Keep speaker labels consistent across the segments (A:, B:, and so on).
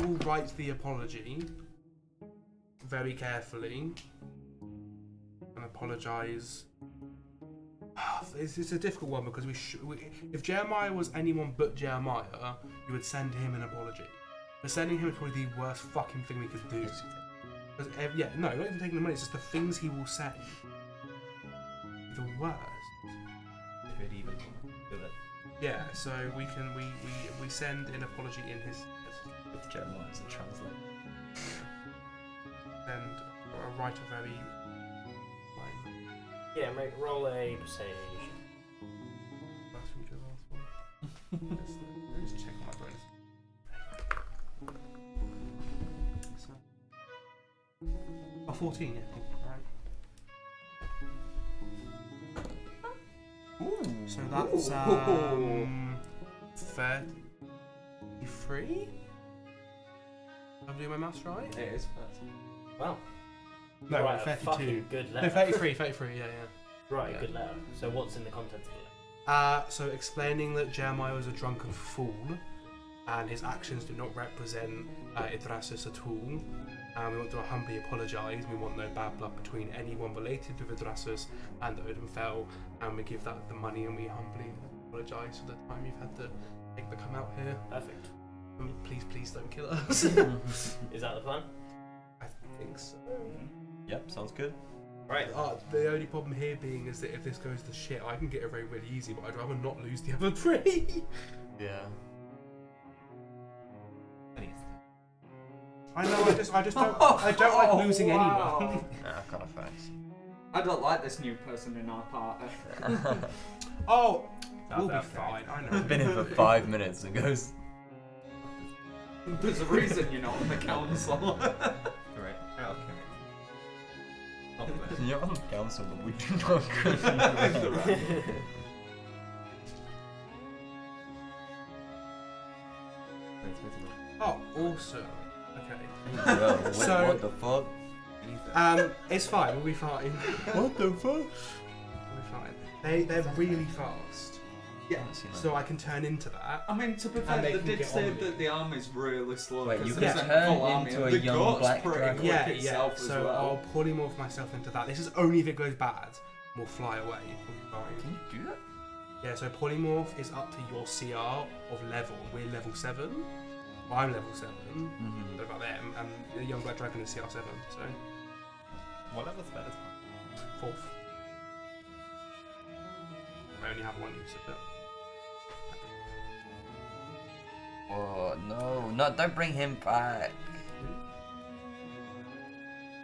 A: will write the apology very carefully and apologise. It's a difficult one because if Jeremiah was anyone but Jeremiah, you would send him an apology. But sending him is probably the worst fucking thing we could do. Because, not even taking the money, it's just the things he will say. The worst.
B: If you'd even do it.
A: Yeah, so we send an apology in his
B: With Jeremiah as a translator.
A: and write a very
C: Yeah, roll a percentage.
A: last feature last one. Let me just check on my bonus. So, 14, yeah. Alright.
B: Ooh.
A: So that's 33? I'm doing my maths right?
D: It is first.
C: Wow.
A: No,
C: right,
A: 32.
C: fucking good letter.
A: No, 33, yeah.
C: Right,
A: Yeah.
C: good letter. So what's in the content of the letter?
A: So explaining that Jeremiah was a drunken fool and his actions do not represent Idrasus at all. We want to humbly apologise. We want no bad blood between anyone related with Idrasus and Odenfell, and we give that the money and we humbly apologise for the time you've had to make the come out here.
C: Perfect.
A: Please don't kill us.
C: Is that the plan?
A: I think so.
B: Yep, sounds good.
C: Right.
A: The only problem here being is that if this goes to shit, I can get it really easy, but I'd rather not lose the other 3.
B: Yeah.
A: I know. I just don't. I don't like losing anyone.
B: Nah, kind of thanks.
D: I don't like this new person in our party.
A: Oh, we'll be
D: That's
A: fine. I know.
B: He's been here for 5 minutes and goes.
D: There's a reason you're not on the council.
E: Right. Okay.
B: You're on the council, but we do not agree.
A: Oh, awesome. Okay.
B: Bro,
A: So-
B: what the fuck?
A: It's fine. We'll be fine.
B: What the fuck?
A: We'll be fine. They're really fast.
D: Yeah.
A: So I can turn into that.
D: I mean, to be
A: And
D: fair,
A: they
D: they
A: can
D: did
A: get
D: say
A: on with
D: that
A: it.
D: the army's really slow.
B: Wait,
D: 'cause
B: you
D: there's
B: can
D: a
B: turn
D: full army,
B: into
D: and
B: a
D: the
B: young
D: goat's
B: black
D: pretty
B: dragon.
D: quick
A: Yeah.
D: itself as
A: So
D: well.
A: I'll polymorph myself into that. This is only if it goes bad. We'll fly away. We'll be fine.
B: Can you do that?
A: Yeah. So polymorph is up to your CR of level. We're level 7. Well, I'm level 7.
B: Mm-hmm.
A: What about them? And the young black dragon is CR 7. So
E: What level's better?
A: 4th. I only have one use of it.
B: Oh no, don't bring him back.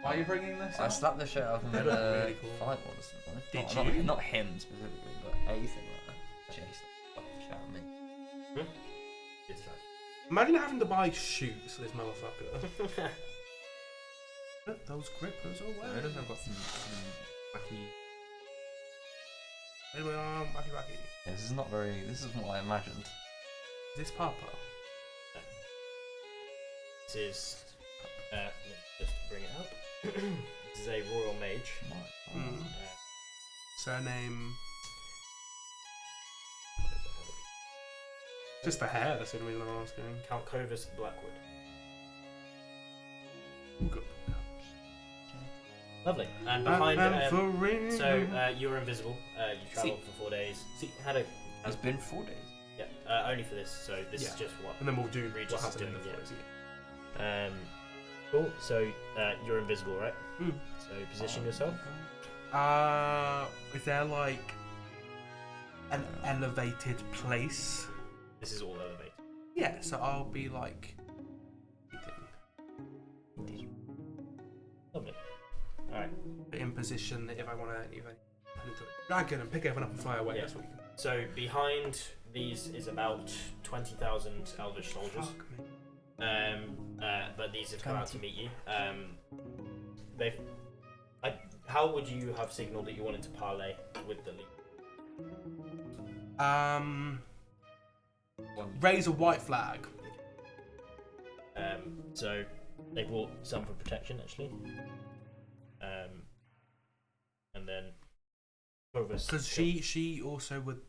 D: Why are you bringing this
B: I
D: up?
B: slapped the shit out of him in
A: Really
B: a
A: cool.
B: fight once.
A: Did
B: Not-
A: you?
B: Not him specifically, but anything like that. Chase the fuck shit out of me.
C: It's like...
A: Imagine having to buy shoots for this motherfucker. Put those grippers
E: I
A: away.
E: don't know, I've got some wacky.
A: Anyway, wacky.
B: This is not very. This is what I imagined.
A: Is this Papa?
C: This is... just to bring it up. This is a royal mage.
A: Mm. Surname. Just the hair, that's the only reason I'm asking.
C: Count Clovis Blackwood.
A: Good.
C: Lovely. And behind
A: for real.
C: so you were invisible. You travelled for 4 days.
A: See.
C: Had a
B: It's been 4 days.
C: yeah. Only for this. So this is
A: Yeah.
C: just what.
A: And then we'll do
C: Regis
A: what
C: is
A: happened in
C: doing,
A: the
C: yeah.
A: forest.
C: Cool. So you're invisible, right?
A: Hmm.
C: So position yourself.
A: Is there like an elevated place?
C: This is all elevated.
A: Yeah, so I'll be like
C: Lovely. All right.
A: in position that if I want to turn into a dragon and pick everyone up and fly away,
C: Yeah.
A: that's what you can
C: So behind these is about 20,000 elvish soldiers.
A: Fuck me.
C: But these have come out to meet you. They've. How would you have signaled that you wanted to parlay with the league?
A: Raise a white flag.
C: So they brought some for protection actually. And then Echoverse.
A: Because she also would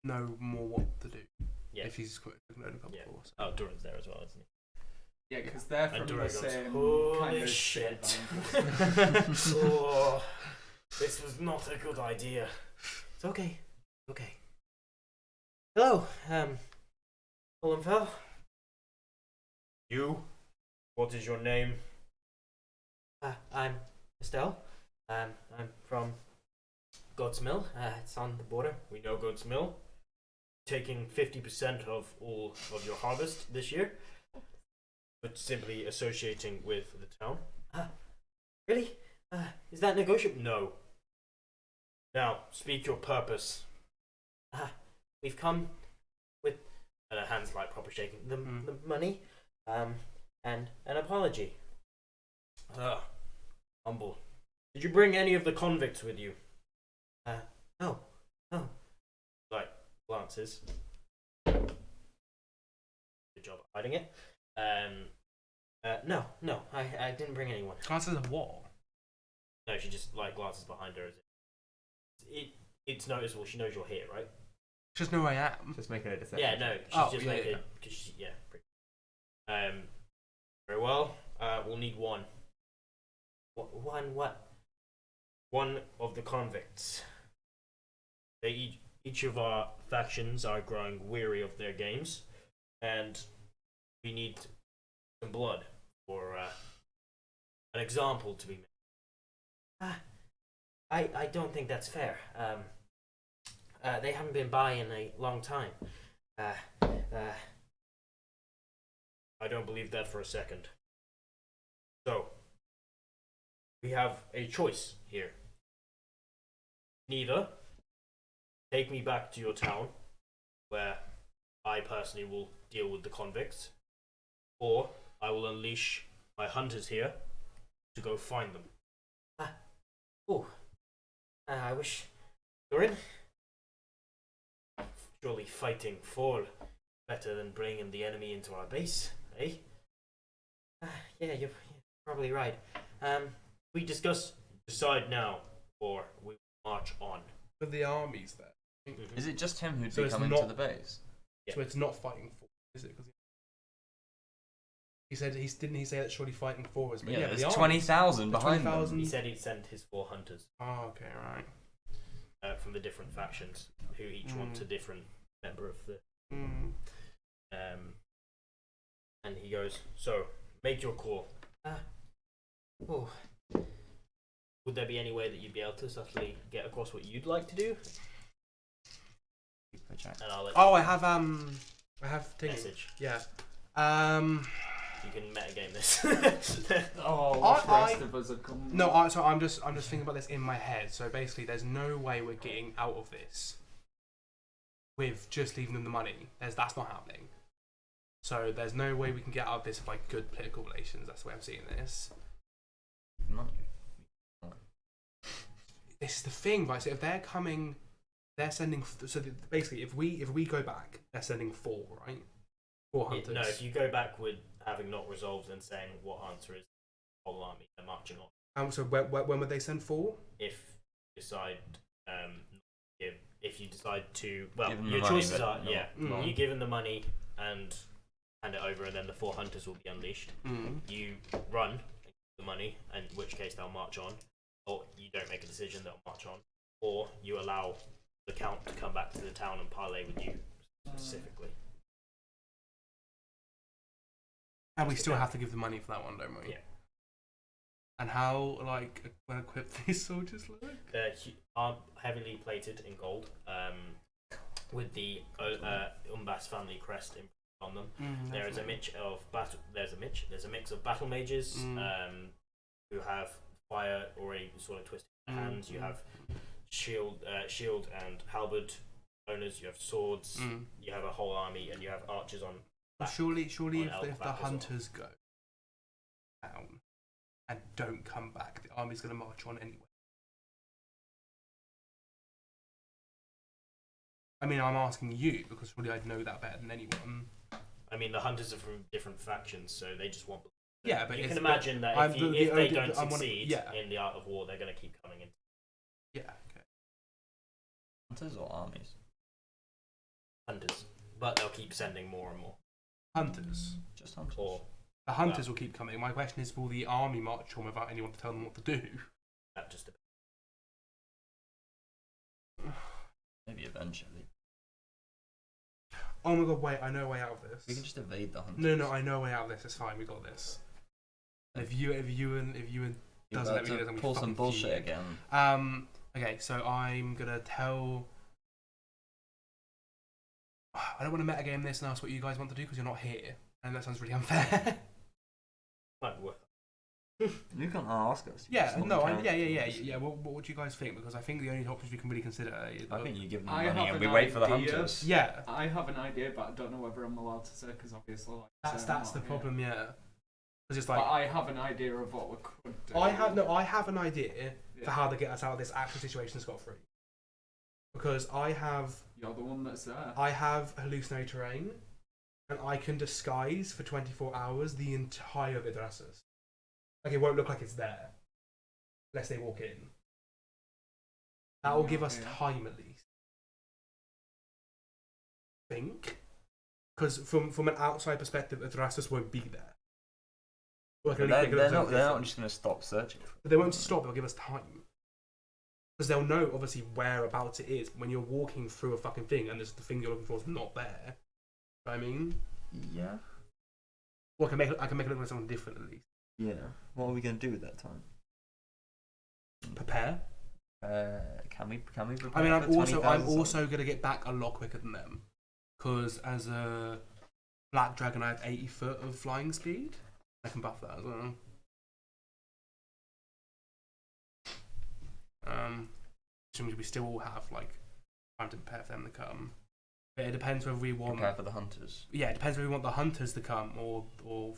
A: know more what to do
C: Yeah.
A: if she's known a couple
C: Yeah.
A: before. So.
C: Oh, Duran's there as well, isn't he?
D: Yeah, because they're from
C: And
D: the
C: Duragon's,
D: same
C: holy
D: kind of
C: shit.
D: state.
C: Oh, this was not a good idea. It's okay. Okay. Hello, Olenfell. You? What is your name? I'm Estelle. I'm from God's Mill. It's on the border. We know God's Mill. Taking 50% of all of your harvest this year, but simply associating with the town. Really? Is that negotiable? No. Now, speak your purpose. We've come with, and her hands like proper shaking, the money, and an apology. Humble. Did you bring any of the convicts with you? No. Like, glances. Good job at hiding it. No, I didn't bring anyone.
A: Glances of what?
C: No, she just like glances behind her. It's noticeable. She knows you're here, right?
A: Just know who I am.
E: Just making a decision.
C: Yeah, no, she's just making. Cause she, yeah. Very well. We'll need one. What? One of the convicts. Each of our factions are growing weary of their games, and we need some blood for an example to be made. I don't think that's fair. They haven't been by in a long time. I don't believe that for a second. So, we have a choice here. Neither take me back to your town, where I personally will deal with the convicts, or I will unleash my hunters here to go find them. I wish you're in. Surely fighting for better than bringing the enemy into our base, eh? Yeah, you're probably right. We decide now, or we march on.
A: But the army's there.
B: Is it just him who'd
A: So
B: be
A: it's
B: coming
A: not-
B: to the base?
C: Yeah.
A: So it's not fighting for, is it? 'Cause he said didn't he say that surely fighting for us? But
B: Yeah,
A: but
B: there's
A: the army-
B: 20,000
A: there's
B: behind
A: 20,000.
B: them.
C: He said he'd send his 4 hunters
A: Oh, okay, right.
C: from the different factions, who each want a different member of the. And he goes, so make your call. Would there be any way that you'd be able to subtly get across what you'd like to do? And I'll let
A: Oh, I have
C: you
A: thingy.
C: message.
A: Yeah.
C: You can metagame this.
D: Oh,
A: I-
D: the rest of us are coming.
A: No, I'm just thinking about this in my head. So basically, there's no way we're getting out of this with just leaving them the money. That's not happening. So there's no way we can get out of this with like good political relations. That's the way I'm seeing this. This is the thing, right? So if they're coming, they're sending. Basically, if we go back, they're sending 4, right? 4 hunters.
C: No, if you go back with having not resolved and saying what answer is the whole army, they're marching on.
A: So when would they send 4?
C: If you decide, if you decide to, well,
B: Give them
C: your
B: the money,
C: choices
B: but
C: are,
B: not-
C: you give them the money and hand it over, and then the 4 hunters will be unleashed. You run and give the money, in which case they'll march on, or you don't make a decision, they'll march on, or you allow the count to come back to the town and parlay with you specifically.
A: And we still have to give the money for that one, don't we?
C: Yeah.
A: And how well equipped these soldiers look?
C: They're heavily plated in gold, with the Umbas family crest on them. There is a mix of There's a mix of battle mages who have fire already sort of twisted in their hands. You have shield and halberd owners. You have swords. You have a whole army, and you have archers on.
A: Well, surely
C: on elk
A: if the
C: back as well.
A: hunters go down and don't come back, the army's going to march on anyway. I mean, I'm asking you because surely I'd know that better than anyone.
C: I mean, the hunters are from different factions, so they just want.
A: Yeah, but
C: you can imagine that if they don't succeed in the art of war, they're going to keep coming in.
A: Yeah. Okay.
B: Hunters or armies?
C: Hunters, but they'll keep sending more and more.
A: Hunters.
B: Just hunters.
C: Or
A: The hunters will keep coming. My question is, will the army march on without anyone to tell them what to do?
C: That just
B: Maybe eventually.
A: Oh my god, wait, I know a way out of this.
B: We can just evade the hunters.
A: No, I know a way out of this. It's fine, we got this. If you and
B: You're
A: doesn't let
B: about
A: me do
B: to
A: this, I'm
B: pull some
A: fucking
B: bullshit
A: fuming.
B: again.
A: Okay, so I'm gonna tell. I don't want to metagame this and ask what you guys want to do because you're not here, and that sounds really unfair.
C: might be worth.
B: You can ask us.
A: Yeah, no, yeah. What would you guys think? Because I think the only options we can really consider is.
B: I think you give them
D: I
B: money
D: have
B: and we
D: an
B: wait for the
D: idea.
B: hunters.
A: Yeah,
D: I have an idea, but I don't know whether I'm allowed to say because obviously, like,
A: that's
D: I'm
A: the
D: not here.
A: problem. Yeah, because it's
D: But
A: like
D: I have an idea of what we could do.
A: I have an idea for how to get us out of this actual situation scot free. Because I have
D: You're the one that's there.
A: hallucinatory terrain, and I can disguise for 24 hours the entire Vidrassus. Like, it won't look like it's there. Unless they walk in. That will give us
D: Yeah.
A: time at least. Think. Because from an outside perspective, Vidrassus won't be there. Like,
B: But they're not just going to stop searching.
A: But they won't stop, they'll give us time. Because they'll know, obviously, whereabouts it is when you're walking through a fucking thing and there's the thing you're looking for is not there. You know what I mean?
B: Yeah.
A: Well, I can make it look like something different at least.
B: Yeah. What are we going to do with that time?
A: Prepare.
B: Can we prepare
A: I mean, I'm
B: for 20,000
A: also gonna get back a lot quicker than them, because as a black dragon, I have 80 foot of flying speed. I can buff that as well. Assuming we still all have like time to prepare for them to come. But it depends whether we want.
B: Prepare for the hunters.
A: Yeah, it depends whether we want the hunters to come or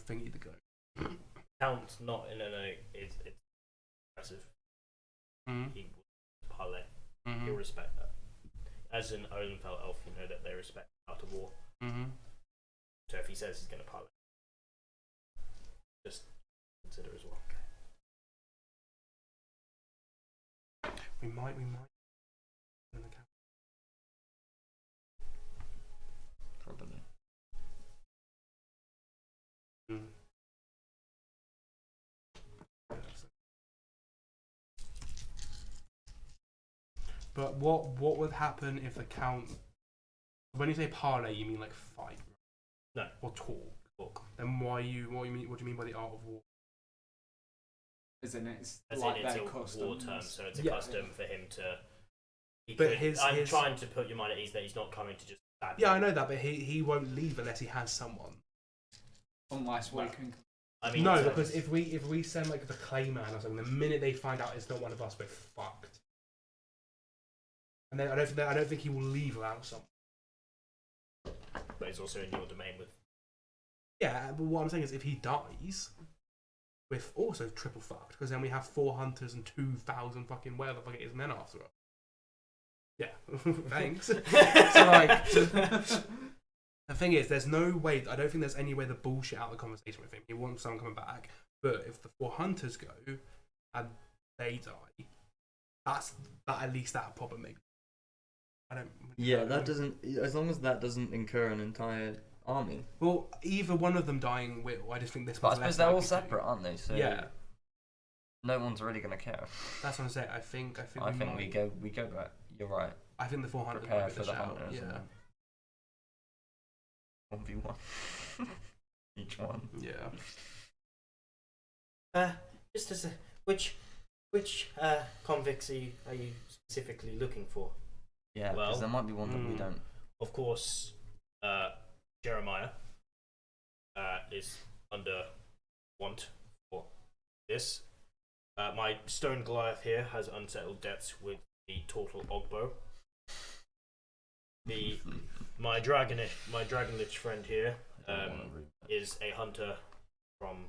A: thingy to go.
C: Count's not in an it's impressive.
A: Mm-hmm.
C: He will parlay.
A: Mm-hmm.
C: He'll respect that. As an Olenfeld elf, you know that they respect out of war.
A: Mm-hmm.
C: So if he says he's going to parlay, just consider as well.
A: We might.
B: Probably.
A: Mm. But what would happen if the count? When you say parlay, you mean like fight?
C: No.
A: Or talk.
C: Talk.
A: Then what do you mean by the art of war?
D: Isn't it? It's
C: As
D: like
C: in, it's
D: their
C: a
D: customs.
C: war term, so it's a
A: Yeah.
C: custom for him to.
A: But
C: I'm trying to put your mind at ease that he's not coming to just. Stab
A: Yeah,
C: you.
A: I know that, but he won't leave unless he has someone.
D: Unless we
C: Well,
D: can.
C: I mean,
A: No,
C: so-
A: because if we send like the Clayman or something, the minute they find out it's not one of us, we're fucked. And then I don't think he will leave without someone.
C: but he's also in your domain with.
A: Yeah, but what I'm saying is, if he dies, we're also triple fucked because then we have 4 hunters and 2,000 fucking whatever the fuck it is men after us. Yeah, thanks. So like, the thing is, there's no way. I don't think there's any way to bullshit out the conversation with him. He wants someone coming back, but if the 4 hunters go and they die, that at least that problem maybe. I don't.
B: Yeah, that doesn't. As long as that doesn't incur an entire army.
A: Well, either one of them dying will. I just think this.
B: But I
A: one's
B: suppose
A: less
B: they're all
A: likely to.
B: separate, aren't they? So
A: Yeah,
B: no one's really gonna care.
A: that's what I'm saying. I think
B: we go back. You're right.
A: I think the 400
B: Prepare
A: might be
B: for
A: the
B: the
A: shout.
B: hunters.
A: Yeah.
B: 1v1. Each one.
A: Yeah.
C: Just as a, which convicts are you specifically looking for?
B: Yeah, because
C: Well,
B: there might be one that we don't.
C: Of course, Jeremiah is under want for this. My stone Goliath here has unsettled debts with the Tortle Ogbo. My Dragonlich friend here is a hunter from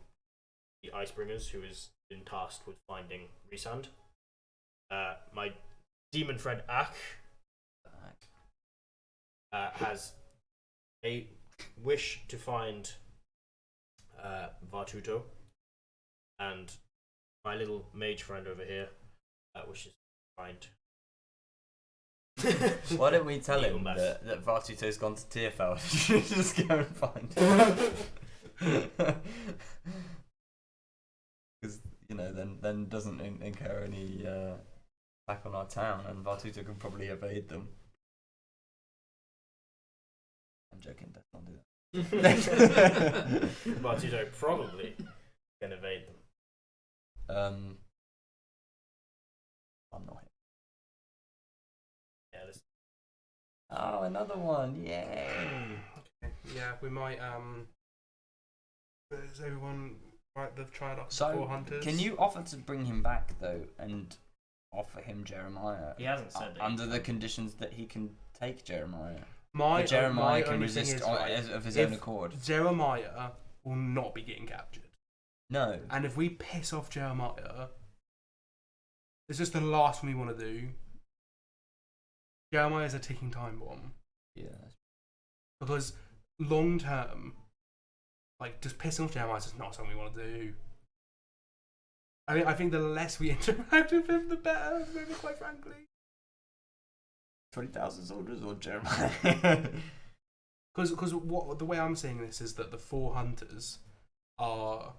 C: the Icebringers who has been tasked with finding Resand. My demon friend Ak has a wish to find Vartuto, and my little mage friend over here wishes to find.
B: Why don't we tell him
C: Umbas.
B: that Vartuto's gone to Tierfell? Just go and find him. doesn't incur any attack on our town, and Vartuta can probably evade them. I'm joking. Let's not do that.
C: Bartudo probably can evade them.
B: I'm not here.
C: Yeah, this.
B: Oh, another one! Yay!
A: Okay. Yeah, we might. Is everyone right? They've tried up
B: So,
A: 4 hunters.
B: can you offer to bring him back though, and offer him Jeremiah?
C: He hasn't said that.
B: Under the conditions that he can take Jeremiah.
A: My
B: That Jeremiah
A: my
B: can
A: only thing
B: resist
A: is, right,
B: of his
A: if
B: own accord.
A: Jeremiah will not be getting captured,
B: No.
A: and if we piss off Jeremiah, it's just the last thing we want to do. Jeremiah is a ticking time bomb
B: Yeah.
A: because long term, like just pissing off Jeremiah is just not something we want to do. I mean, I think the less we interact with him, the better. Maybe, quite frankly.
B: 20,000 soldiers or Jeremiah?
A: Because what the way I'm seeing this is that the 4 hunters are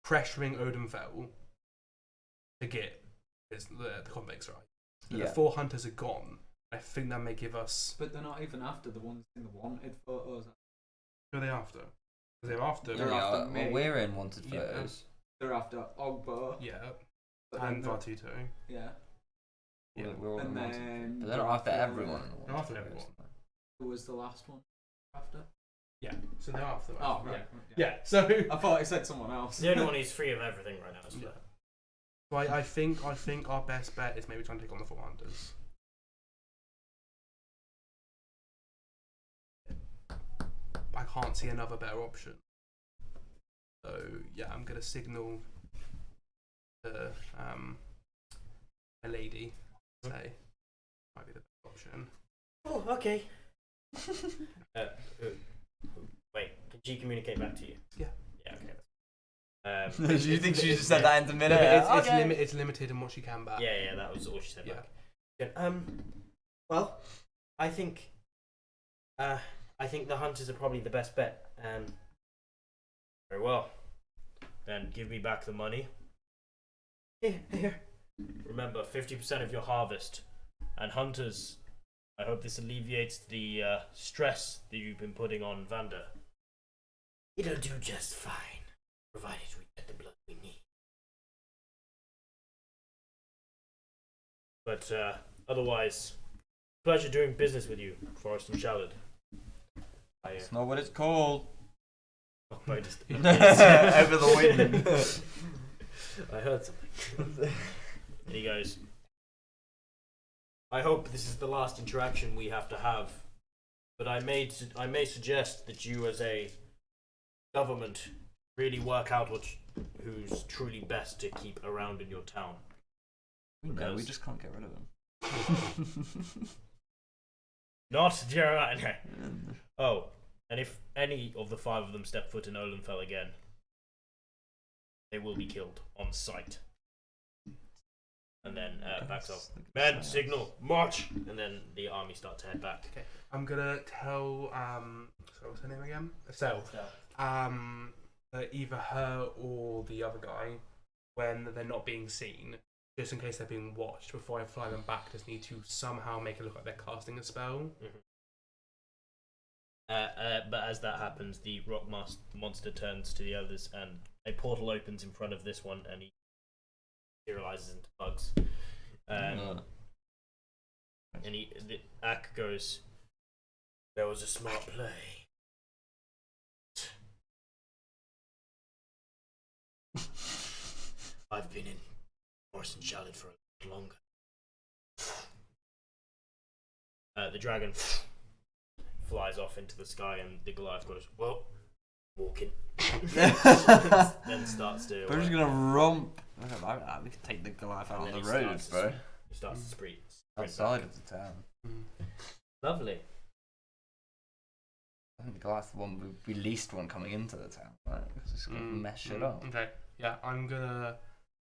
A: pressuring Odenfell to get the convicts right. So
B: Yeah.
A: the 4 hunters are gone. I think that may give us.
D: But they're not even after the ones in the wanted photos.
A: Who are they after? They're after.
D: They're
B: Yeah,
D: after
B: well,
D: me.
B: we're in wanted
A: Yeah.
B: photos.
D: They're after Ogbo.
A: Yeah,
D: But
A: and
D: then
A: Vartuto.
D: yeah.
A: Yeah.
B: We're all in
D: And
B: wanted.
D: then
B: But they're not after everyone. in the
A: They're
B: wanted
A: after
B: photos.
A: everyone.
D: who was the last one after?
A: Yeah, so they're after.
D: Oh,
A: Yeah.
D: right.
A: Yeah. So.
D: I thought it said someone else.
C: The only one who's free of everything right now is
A: Yeah.
C: Flair.
A: So I think our best bet is maybe trying to take on the 4 hunters. I can't see another better option. So yeah, I'm gonna signal to a lady. Say might be the best option.
C: Oh, okay. Wait, can she communicate back to you?
A: Yeah.
C: Yeah, okay.
B: Do you think she just said that in the minute?
A: It's limited in what she can back.
C: Yeah, that was all she said
A: Yeah.
C: back. Good. Well, I think the hunters are probably the best bet. Very well. Then give me back the money. Here. Remember, 50% of your harvest. And hunters, I hope this alleviates the stress that you've been putting on Vander. It'll do just fine, provided we get the blood we need. But otherwise, pleasure doing business with you, Forrest and Shallard.
B: It's not what it's called.
C: I just
B: Over the wind.
C: I heard something. And he goes, I hope this is the last interaction we have to have, but I may suggest that you as a government really work out who's truly best to keep around in your town.
B: No, we just can't get rid of them.
C: Not Jeremiah. Oh, and if any of the 5 of them step foot in Olenfell again, they will be killed on sight. And then backs off. Men, signal, march! And then the army start to head back.
A: Okay. I'm gonna tell sorry, what's her name again? Estelle. Either her or the other guy, when they're not being seen, just in case they're being watched, before I fly them back, just need to somehow make it look like they're casting a spell.
C: But as that happens, the rock monster turns to the others, and a portal opens in front of this one, and he materializes into bugs. And the Ak goes, there was a smart play. I've been in Morris and Shallard for a lot longer. The dragon flies off into the sky, and the Goliath goes, well, walking. Then starts to.
B: We're just gonna romp. We could take the Goliath out
C: And
B: on
C: then
B: the
C: he
B: road,
C: starts
B: bro.
C: He starts to sprint
B: Outside
C: back.
B: of the town.
C: Lovely.
B: I think the Goliath's the one we least one coming into the town, right? It's just gonna mess shit up.
A: Okay. Yeah, I'm gonna.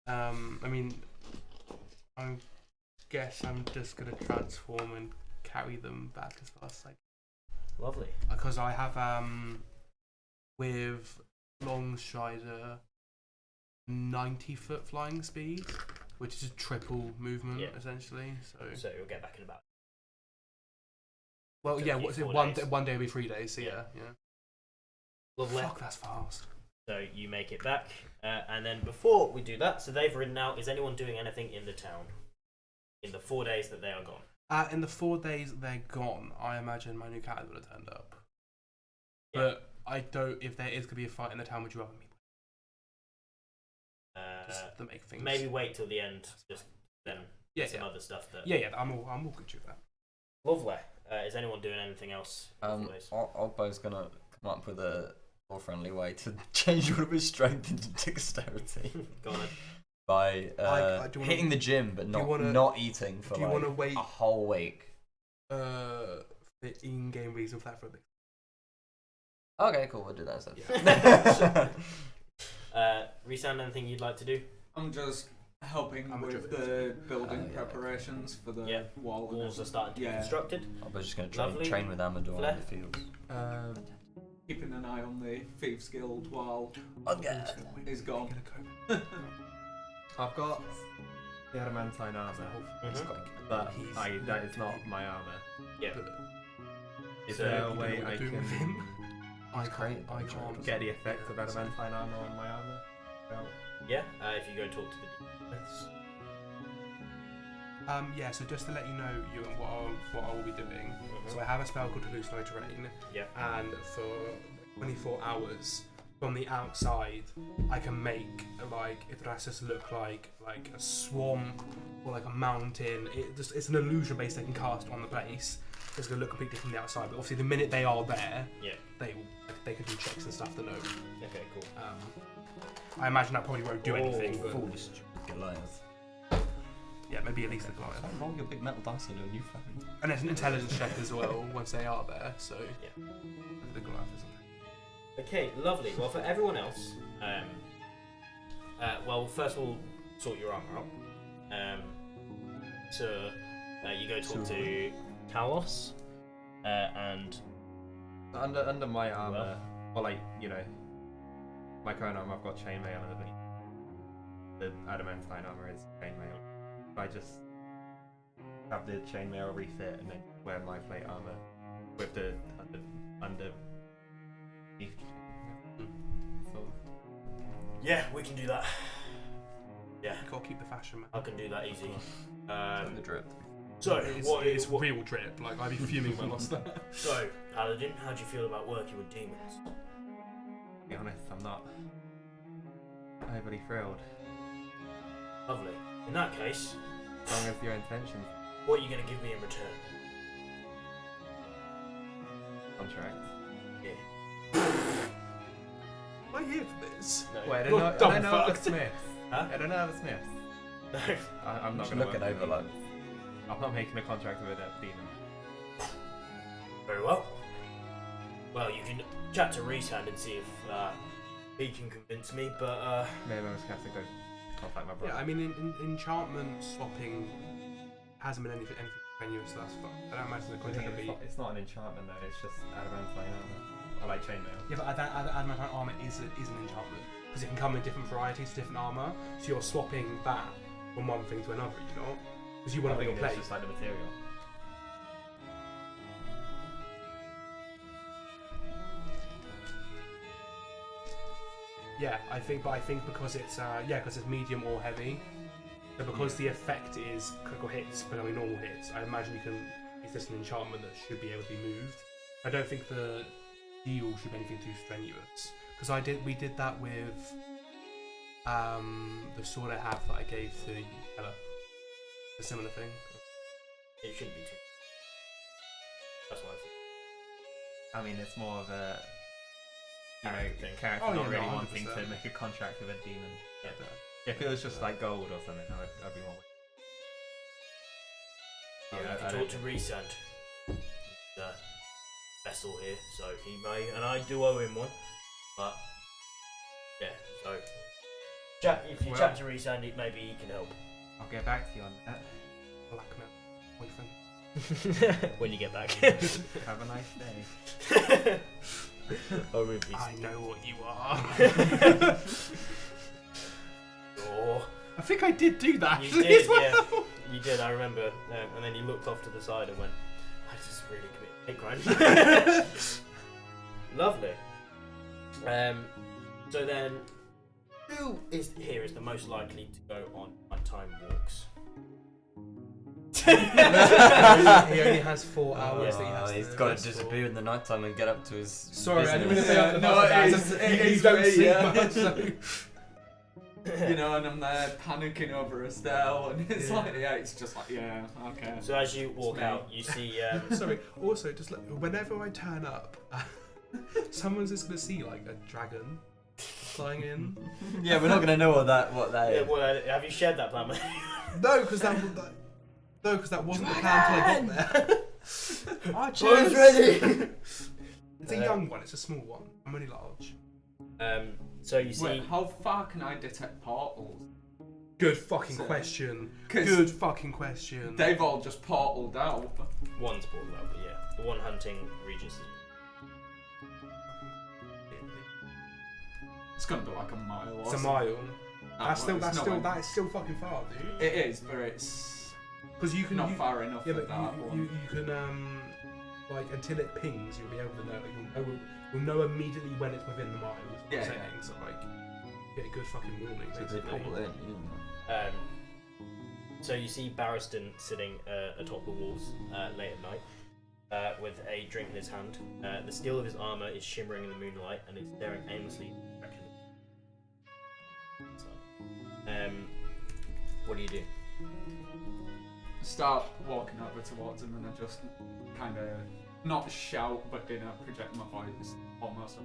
A: I guess I'm just gonna transform and carry them back as fast as I can.
C: Lovely.
A: Because I have with Longstrider 90-foot flying speed, which is a triple movement essentially.
C: So you'll get back in about.
A: Well,
C: So
A: yeah.
C: it'll be
A: What's it?
C: 4
A: One
C: days.
A: one day will be 3 days. So yeah.
C: Lovely.
A: Fuck, that's fast.
C: So you make it back, and then before we do that, so they've ridden out. Is anyone doing anything in the town in the 4 days that they are gone?
A: In the 4 days they're gone, I imagine my new cat would have turned up.
C: Yeah.
A: But I don't. If there is gonna be a fight in the town, would you rather me? Just to make things.
C: Maybe wait till the end, just then. Some
A: Yeah.
C: other stuff that.
A: Yeah. I'm all good with that.
C: Lovely. Is anyone doing anything else?
B: Ogbo's gonna come up with a more friendly way to change all of his strength into dexterity
C: Go on.
B: by
A: do you wanna-
B: hitting the gym but not eating for
A: Do you want to wait
B: a whole week.
A: for the in-game reason for that for a bit?
B: Okay, cool. We'll do that instead.
C: Resound, anything you'd like to do?
D: I'm just helping
A: I'm a
D: with
A: druid.
D: the building
B: Yeah.
D: preparations for the
C: Yeah.
D: wall. and
C: Walls are starting to be
D: Yeah.
C: constructed.
B: Ogbo's just gonna
C: Lovely.
B: train with Amador
C: Flair?
B: in the fields.
D: keeping an eye on the Thieves Guild while
B: Okay.
D: is gone.
E: I've got the adamantine armor,
C: Mhm.
E: but that is not my armor.
C: Yeah.
E: Is
C: So
E: there a
A: You know
E: way
A: what
E: I
A: to do with
E: can
A: him? I
B: great.
A: can't. I can't
E: get the effect of adamantine armor on my armor? Well,
C: Yeah. If you go talk to the demons.
A: Yeah, so just to let you know, Ewan, what I will be doing. So I have a spell called Hallucinate Terrain,
C: Yeah.
A: and for 24 hours from the outside, I can make if Rassus look like a swamp or like a mountain. It's an illusion base they can cast on the place. It's gonna look completely different from the outside, but obviously the minute they are there,
C: Yeah.
A: they can do checks and stuff to know.
C: Okay. Cool.
A: I imagine that probably won't do anything, but
B: Foolish Goliath.
A: yeah, maybe at least the client.
B: Don't roll your big metal dice on your new phone.
A: And there's an intelligence check as well once they are there, so
C: Yeah.
A: the Goliath isn't.
C: Okay, lovely. Well, for everyone else, first we'll sort your armor out. You go talk to Talos, and
E: under my armor, or my current armor, I've got chainmail underneath. The adamantine armor is chainmail. If I just have the chainmail refit and then wear my plate armor with the under. Sort of.
C: yeah, we can do that. Yeah,
A: You gotta keep the fashion, man.
C: I can do that easy.
B: The drip.
C: So,
A: It's real drip. Like I'd be fuming if I lost that.
C: So, Aladdin, how do you feel about working with demons?
E: To be honest, I'm not overly thrilled.
C: Lovely. In that case,
E: As long as your intentions
C: what are you going to give me in return?
E: contract.
C: Yeah.
A: Am I here for this?
C: No.
E: Wait, I
A: You're
E: don't know.
A: dumb
E: I don't know the
A: fuck.
E: Smiths.
C: Huh?
E: I don't know the Smiths.
C: No.
E: I'm not
B: Just
E: gonna
B: looking
E: work
B: over
E: with
B: like.
E: I'm not making a contract with a demon.
C: Very well. Well, you can chat to Reshand and see if he can convince me, but
E: Maybe I'm just gonna have to go contact my brother.
A: Yeah, I mean, in enchantment swapping hasn't been anything strenuous thus far. I don't imagine the contract would be.
E: It's not an enchantment though. It's just adamantine armor. I like chainmail.
A: Yeah, but adamantine armor is an enchantment because it can come in different varieties, different armor. So you're swapping that from one thing to another, you know? Because you want
E: I
A: to
E: think
A: play.
E: it's just like the material.
A: Yeah, I think because it's because it's medium or heavy, so because the effect is critical hits becoming normal hits, I imagine it's just an enchantment that should be able to be moved. I don't think the deal should be anything too strenuous because we did that with the sword I have that I gave to Ella. A similar thing.
C: it shouldn't be too. That's what I
E: I mean, it's more of a
C: Character thing.
E: character
A: Oh,
E: not
A: yeah,
E: really
A: no,
E: wanting to
A: 100%.
E: make a contract with a demon.
C: think.
E: If it was just like gold or something, I'd be more.
C: Yeah,
E: I
C: I
E: don't
C: talk to Resand. He's a vessel here, so he may, and I do owe him one. But yeah, so if you chat to Resand, maybe he can help.
E: I'll get back to you on that.
A: Blackmail boyfriend.
C: When you get back.
E: Have a nice day.
C: I'll move these.
A: I know what you are.
E: I think I did do that.
C: You
E: actually,
C: did,
E: as well.
C: yeah. You did, I remember. And then you looked off to the side and went, I just really commit hate crime. Lovely. So then, who is here is the most likely to go on nighttime walks?
A: He only has 4 hours that he has to
B: He's got
A: rest
B: to
A: for.
B: disappear in the nighttime and get up to his.
A: Sorry, I didn't mean to
B: business.
A: say up the
D: No,
A: bus.
D: it
A: You
D: is
A: don't
D: great,
A: sleep
D: yeah.
A: much, so.
D: You know, and I'm there panicking over Estelle, and it's
A: Yeah.
D: like, yeah, it's just like, yeah, okay.
C: So as you walk
D: me.
C: out, you see.
A: Sorry. Also, just whenever I turn up, someone's just gonna see like a dragon flying in.
B: Yeah, we're not gonna know what that
C: Yeah,
B: is.
C: well, have you shared that plan?
A: No, because that wasn't the plan until I got there.
C: Boys ready.
A: It's a young one. It's a small one. I'm only large.
C: So you see.
D: Wait, how far can I detect portals?
A: Good fucking
D: So-
A: question.
D: 'Cause
A: Good fucking question.
D: they've all just portaled out.
C: One's pulled out, but yeah, the one hunting Regis is.
D: It's gonna be like a mile or
A: It's a
D: something.
A: mile.
D: That
A: That is still fucking far, dude.
D: It is, but it's
A: Because you can
D: not far enough
A: Yeah,
D: for
A: but
D: that one.
A: you can like until it pings, you'll be able to know. You'll know immediately when it's within the mile. Is what
D: Yeah,
A: I'm saying.
D: yeah.
A: So like, get a good fucking warning.
B: So they
A: Basically.
B: pull in,
C: So you see Barristan sitting atop the walls late at night with a drink in his hand. The steel of his armor is shimmering in the moonlight and is staring aimlessly in the direction. What do you do?
D: Start walking over towards him and I just kind of not shout, but project my voice almost.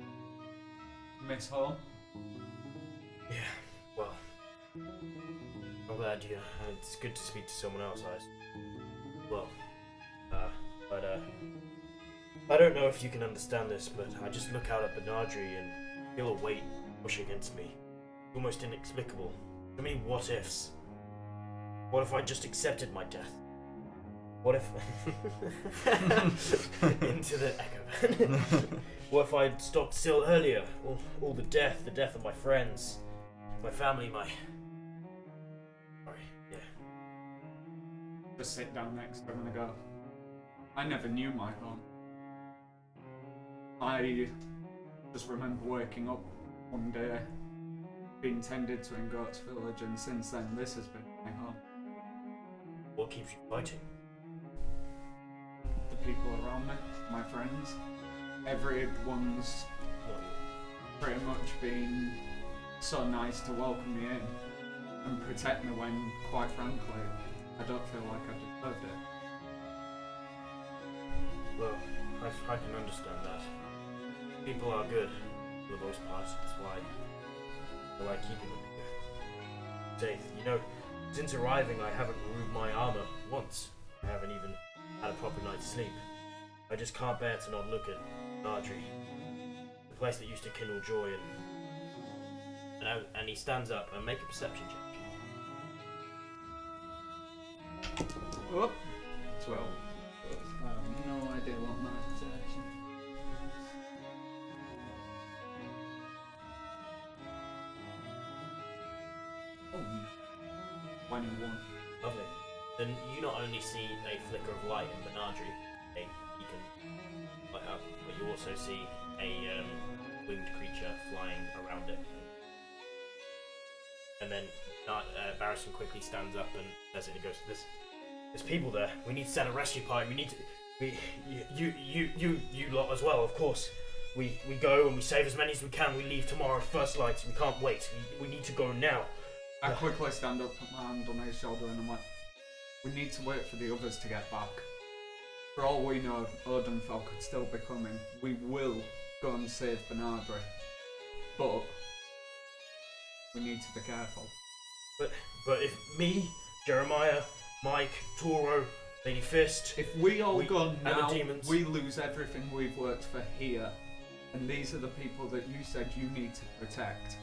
D: Miss home.
C: Yeah, well, I'm glad you. It's good to speak to someone else, but I don't know if you can understand this, but I just look out at Benadry and feel a weight push against me. Almost inexplicable. So many what ifs. What if I just accepted my death? What if into the echo? What if I'd stopped still earlier? All the death of my friends, my family, my. Sorry, yeah.
D: Just sit down next to him and I go, I never knew my home. I just remember waking up one day, being tended to in Goat's village, and since then this has been my home.
C: What keeps you fighting?
D: The people around me, my friends, everyone's
C: Not you.
D: pretty much been so nice to welcome me in and protect me when, quite frankly, I don't feel like I deserved it.
C: Well, I can understand that. People are good for the most part. That's why I like keeping them here. Jake, you know, since arriving, I haven't removed my armor once. I haven't even had a proper night's sleep. I just can't bear to not look at Nardry, the place that used to kindle joy. And he stands up and make a perception check.
D: Whoop. 12. I have no idea what my protection. Oh, 21.
C: Lovely. Then you not only see a flicker of light in Benadry, a beacon light up, but you also see a winged creature flying around it. And then Barristan quickly stands up and says it and he goes, There's people there. We need to send a rescue party. We need to you lot as well, of course. We go and we save as many as we can. We leave tomorrow first light. We can't wait. We need to go now.
D: I quickly stand up, put my hand on his shoulder, and I'm like, we need to wait for the others to get back. For all we know, Odenfell could still be coming. We will go and save Benadry. But we need to be careful.
C: But if me, Jeremiah, Mike, Toro, Lady Fist,
D: If we all go
C: and the
D: now,
C: demons.
D: we lose everything we've worked for here. And these are the people that you said you need to protect.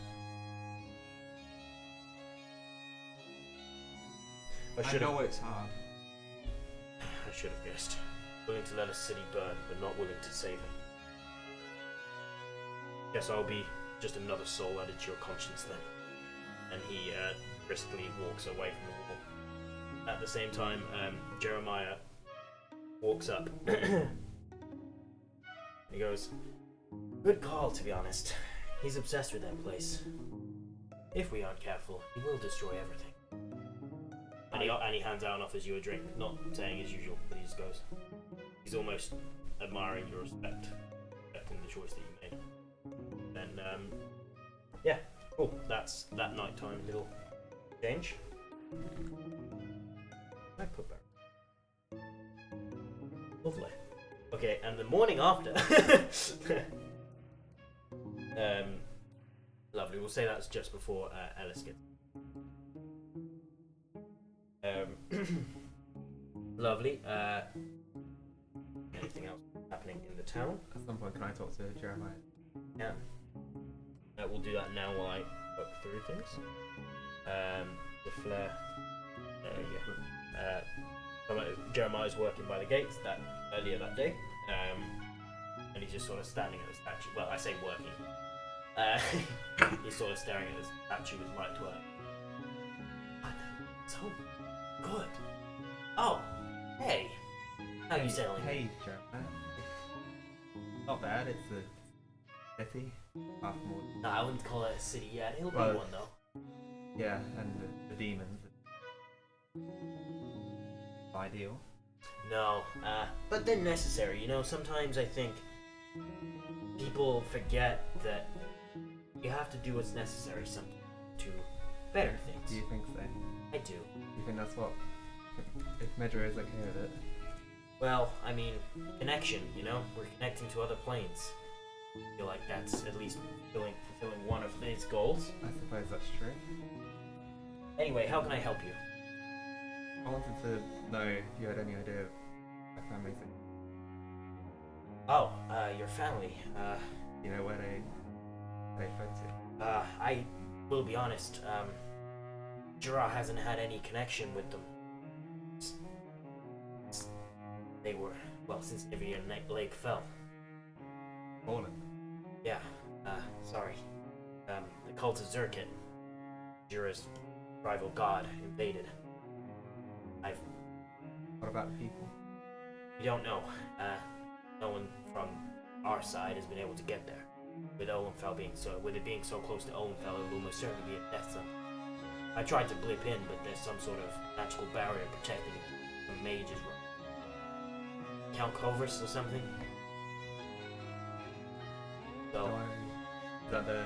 D: I know it's hard.
C: I should have guessed. Willing to let a city burn, but not willing to save it. Guess I'll be just another soul added to your conscience then. and he briskly walks away from the wall. At the same time, Jeremiah walks up. He goes, "Good call, to be honest. He's obsessed with that place. If we aren't careful, he will destroy everything." And he hands out and offers you a drink, not saying as usual, but he just goes. He's almost admiring your respect in the choice that you made. And yeah, cool. That's that nighttime little change. I put back. Lovely. Okay, and the morning after. Lovely. We'll say that's just before Ellis gets. Lovely. Anything else happening in the town?
E: At some point, can I talk to Jeremiah?
C: Yeah. We'll do that now while I work through things. The flare. Jeremiah's working by the gates earlier that day, and he's just sort of standing at the statue. Well, I say working. He's sort of staring at the statue with light to eye. So good. Oh, hey. How you sailing?
E: Hey, Jeremiah. Not bad. It's a city. Half more.
C: No, I wouldn't call it a city yet. It'll be
E: Well,
C: one though.
E: Yeah, and the demons. Ideal.
C: No, but they're necessary. You know, sometimes I think people forget that you have to do what's necessary sometimes to better things.
E: Do you think so?
C: I do.
E: You think that's what? If Medra is okay with it?
C: Well, I mean, connection, you know? We're connecting to other planes. I feel like that's at least fulfilling one of these goals.
E: I suppose that's true.
C: Anyway, how can I help you?
E: I wanted to know if you had any idea of my family's.
C: Oh, your family.
E: You know where they fled to?
C: I will be honest, Jura hasn't had any connection with them. They were, well, since Nivian Lake fell.
E: Fallen.
C: Yeah, sorry. The cult of Zerkit, Jura's rival god, invaded.
E: What about the people?
C: We don't know. No one from our side has been able to get there. With it being so close to Owenfell, it will almost certainly be a death zone. I tried to blip in, but there's some sort of magical barrier protecting it. The mage is wrong. Count Echoverse or something? So,
E: Is that the...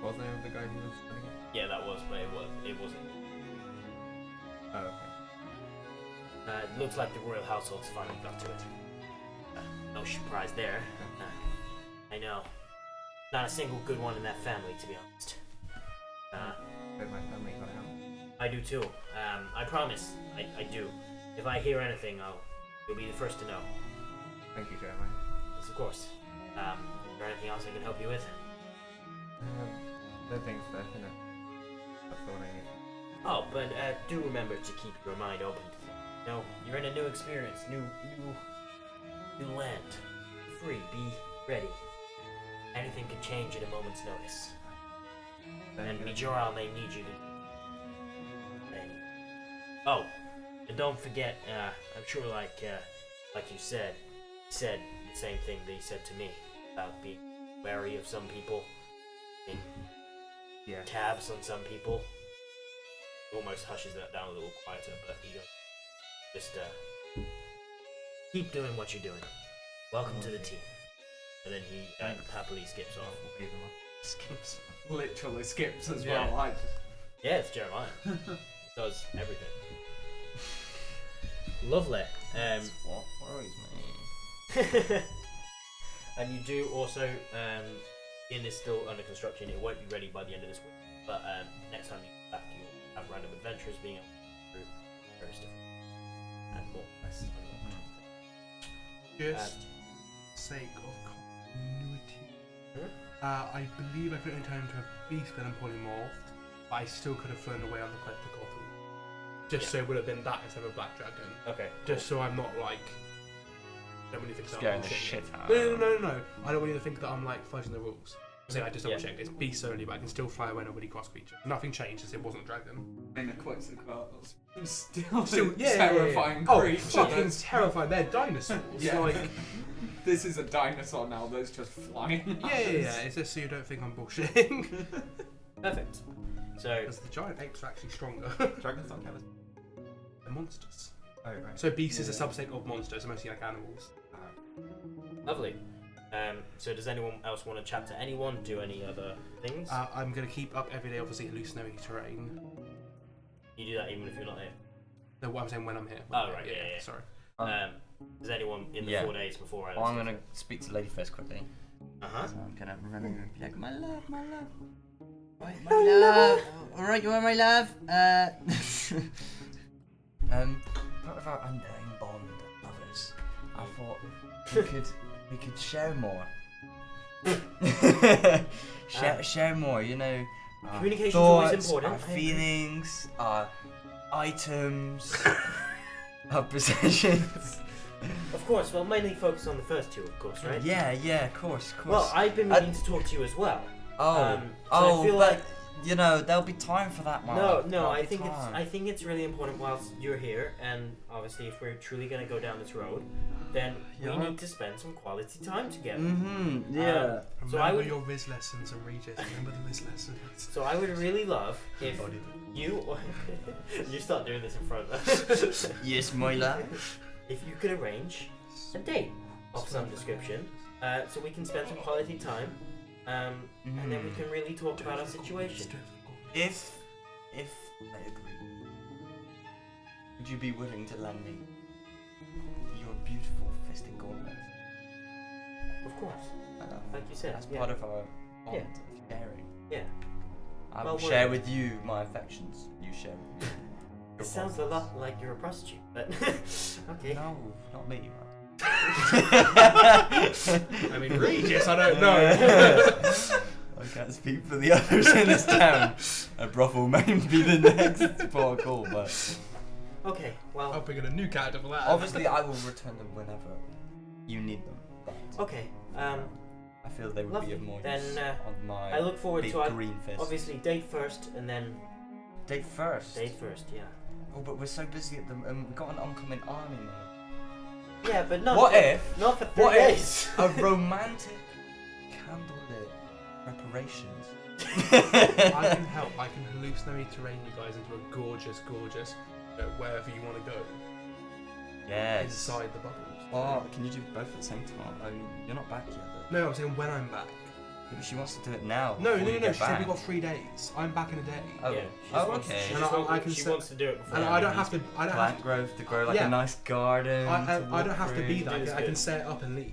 E: Was the name of the guy who was running it?
C: yeah, that was, but it wasn't.
E: Oh, okay.
C: It looks like the royal household's finally got to it. No surprise there. I know. Not a single good one in that family, to be honest.
E: But my family got out.
C: I do too. I promise. I do. If I hear anything, you'll be the first to know.
E: Thank you, Jeremiah.
C: Yes, of course. Is there anything else I can help you with?
E: Don't think so. You know, that's all I need.
C: Oh, but do remember to keep your mind open to things. You know, you're in a new experience, new land. Free, be ready. Anything can change at a moment's notice. And Mijoral may need you to. Oh, and don't forget. I'm sure, like you said, he said the same thing that he said to me about being wary of some people, being tabs on some people. He almost hushes that down a little quieter, but he goes, just keep doing what you're doing. Welcome to the team. And then he happily skips off.
E: Leave them off.
C: Skips.
D: Literally skips as
C: Yeah.
D: well.
C: Yeah, it's Jeremiah. He does everything. Lovely.
B: What worries me?
C: And you do also, Inn is still under construction. It won't be ready by the end of this week. But next time you come back, you'll have random adventures being able to through various different and more quests.
A: Just sake of continuity. I believe I put it in time to a beast when I'm polymorphed, but I still could have flown away on the Collector Gotham. Just so it would have been that instead of a Black Dragon.
C: Okay.
A: Just so I'm not like. I don't want you to think that
B: Scaring
A: I'm
B: the
A: bullshitting.
B: shit out.
A: No. I don't want you to think that I'm like fudging the rules. I just double checked. It's beasts only, but I can still fly away nobody cross creature. Nothing changed as it wasn't a dragon.
D: I mean, quite the cards. Still
A: Yeah,
D: terrifying
A: Oh,
D: creature.
A: fucking terrified. They're dinosaurs.
D: Yeah.
A: Like,
D: This is a dinosaur now that's just flying.
A: yeah. It's just so you don't think I'm bullshitting.
C: Perfect. So
A: Because the giant apes are actually stronger.
E: Dragons don't count as.
A: They're monsters.
E: Oh, right.
A: So beast is a subset of monsters, so mostly like animals.
C: lovely. So does anyone else want to chat to anyone? Do any other things?
A: I'm going to keep up every day, obviously, hallucinating terrain.
C: You do that even if you're not here.
A: No, what I'm saying when I'm here.
C: Oh, right, yeah.
A: Sorry.
C: Does anyone in the
B: yeah.
C: 4 days before?
B: Well, I'm gonna speak to Lady first quickly.
C: Uh-huh.
B: So I'm gonna run over and be like, my love. Right, my love. Alright, you are my love. Part of our undying bond of lovers, I thought we could share more. share more, you know. Our
C: Communication's
B: thoughts,
C: always important.
B: our feelings, our items, our possessions.
C: Of course, well, mainly focus on the first two, of course, right?
B: Yeah, of course.
C: Well, I've been meaning to talk to you as well. So I feel
B: but
C: like
B: you know there'll be time for that, Mark.
C: no,
B: There'll
C: I
B: be
C: think
B: time.
C: it's really important whilst you're here, and obviously if we're truly gonna go down this road, then we
B: Yeah.
C: need to spend some quality time together.
B: Yeah.
C: So I
A: Remember
C: would-
A: your Riz lessons and Regis. Remember the Riz lessons.
C: So I would really love if you you start doing this in front of us.
B: Yes, my love.
C: If you could arrange a date of some description, so we can spend some quality time, and then we can really talk about our situation.
B: If I agree, would you be willing to lend me your beautiful fisted gauntlet?
C: Of course, like you said.
B: That's
C: yeah.
B: part of our bond
C: Yeah.
B: of sharing.
C: Yeah.
B: I
C: Well,
B: will
C: we're-
B: share with you my affections. You share with me.
C: It sounds a lot like you're a prostitute, but okay.
B: No, not me.
A: I mean, Regis, I don't know.
B: I can't speak for the others in this town. A brothel may be the next port of call, but
C: Okay, well,
A: I'll bring in a new character for that.
B: obviously I will return them whenever you need them. But
C: okay.
B: I feel they would
C: Lovely.
B: be of more
C: Then,
B: use on my
C: I look forward
B: big
C: to
B: green fist.
C: obviously date first, and then
B: Date first.
C: yeah.
B: Oh, but we're so busy at the we've got an oncoming army, man.
C: Yeah, but not
B: What
C: for,
B: if-
C: not for 3
B: what if-
C: days.
B: A romantic candlelit reparations.
A: I can help. I can hallucinate terrain you guys into a gorgeous, wherever you want to go.
B: Yes.
A: Inside the bubbles.
B: Oh, can you do both at the same time? I mean, you're not back yet.
A: No, I'm saying when I'm back.
B: But she wants to do it now.
A: No.
B: before you
A: She
B: get
A: said
B: back.
A: we've got 3 days. I'm back in a day.
B: Oh,
C: Yeah, she
B: oh
C: just wants-
B: okay.
C: She,
A: And
C: just
A: I
C: wants,
A: can
C: she
A: set-
C: wants to do it before.
A: And I don't have to. I don't
B: Plant
A: have.
B: growth to grow like
A: Yeah.
B: a nice garden.
A: I
B: to
A: don't
B: walk
A: have to be
B: through.
A: there.
C: It is
A: I can
C: good.
A: set it up and leave.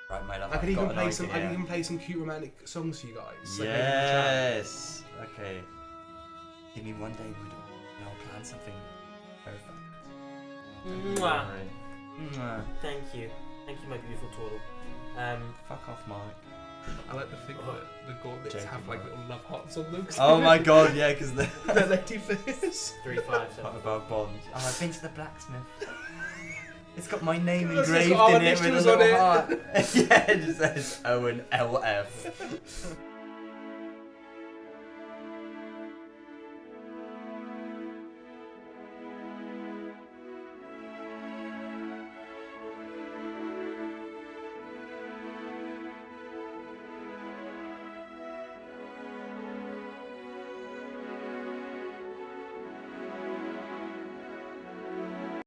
B: Right, mate.
A: I could even play some. I
B: Idea.
A: could even play some cute romantic songs for you guys. like,
B: Yes. Okay. Give me one day, and I'll plan something perfect.
C: Mwah.
B: Alright. Mwah.
C: Thank you, my beautiful turtle.
B: Fuck off, Mike.
A: I like to think that the gauntlets
B: Joking,
A: have like
B: right.
A: little love hearts on them. 'cause
B: Oh my god, yeah, because they're
A: they're lady fingers.
C: 3, 5, 7.
B: part of our bond. Oh, I've been to the blacksmith. It's got my name
A: It's
B: engraved
A: got our
B: in it with a
A: initials
B: little
A: on it.
B: heart. Yeah, it just says Owen LF.